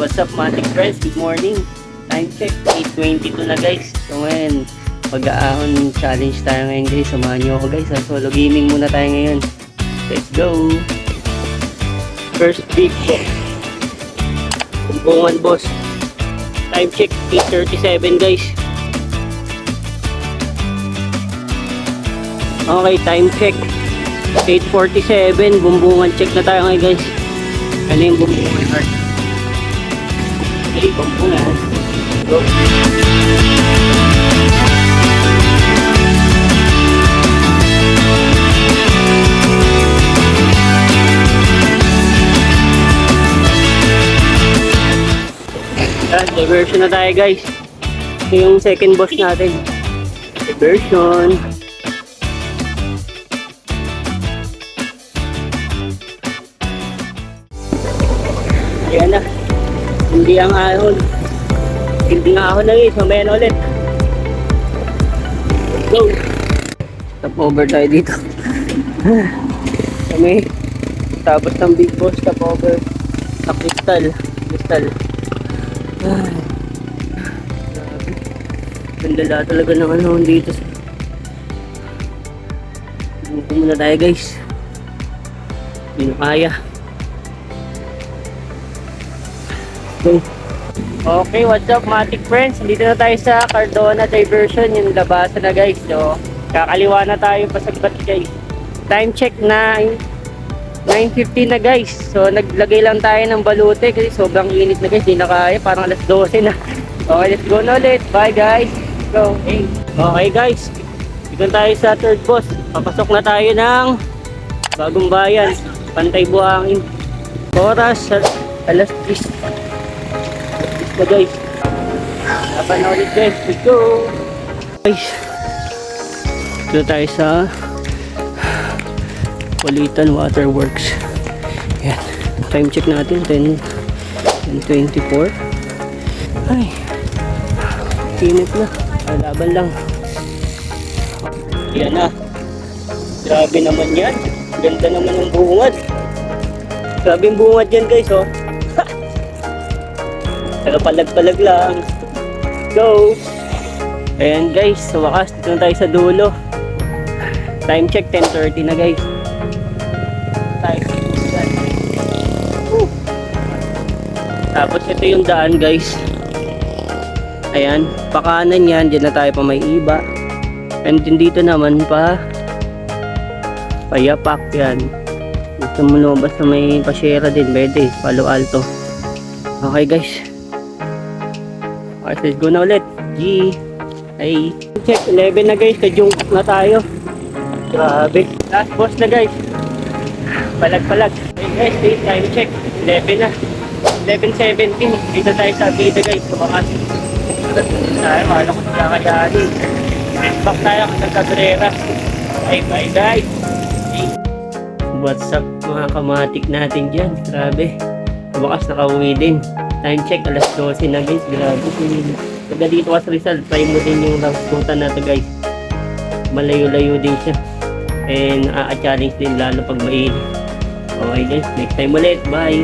What's up, Matic friends? Good morning. Time check, 8:22 na guys. So ngayon, mag-aahon challenge tayo ngayon guys. Samahan nyo ako guys. Solo gaming muna tayo ngayon. Let's go! First big box. Kumbungan boss. Time check, 8:37 guys. Okay, time check. 8:47. Bumbungan check na tayo ngayon guys. Ano yung bumbungan heart? Okay, bumbungan. Go! Diversion na tayo guys. Ito yung second boss natin. Diversion. Ayan na. Hindi ang ahon. Hindi nga ahon na guys. Mamaya na ulit. Go! Top over tayo dito. Kami. Tapos ng big boss. Top over. Sa crystal. Crystal. Ganda talaga ng ano dito. Buko muna tayo guys. Hindi na kaya. Okay, what's up Matic friends? Dito na tayo sa Cardona Diversion, yung labasan na guys. So, kakaliwa na tayo pasagbat guys. Time check na 9:15 na guys. So, naglagay lang tayo ng balute kasi sobrang init na guys. Di na kaya, parang alas 12 na. Okay, let's go na ulit. Bye guys. Go. Hey. Okay guys. Dito tayo sa third boss. Papasok na tayo ng Bagong Bayan. Pantay Buhangin. Oras alas 10 na guys. Laban na ulit guys. Let's go. Guys. Dito tayo sa Kulitan Waterworks. Yan. Time check natin 10:24. Ay. Init na. Laban lang. Yan na. Grabe naman yan. Ganda naman ng bungad. Grabe yung bungad yan guys oh. Nakapalag-palag lang. Go! Ayan guys. Sa wakas dito na tayo sa dulo. Time check 10:30 na guys. Tapos ito yung daan guys. Ayan, pakanan yan, dyan na tayo pa may iba. And din dito naman pa Payapak yan. Gusto mo lumabas na may pasyera din, pwede, Palo Alto. Okay guys. Okay, let's go na ulit. G. Ay. Check, 11 na guys, ka-junk na tayo. Grabe. Last boss na guys. Palag-palag. Okay guys, time check. 11 na. 11:17. Dito tayo sa Avida guys. Sumakas. Tayo, wala ko kakayanin. Back tayo sa Cabrera. Bye guys. What's up mga kamatik natin dyan. Grabe. Bukas nakauwi din. Time check alas 12 na guys. Grabe. Pagka dito ka sa Rizal, try mo din yung ramputan na to guys. Malayo-layo din siya. And challenge din lalo pag mainit. Okay guys, next time ulit. Bye!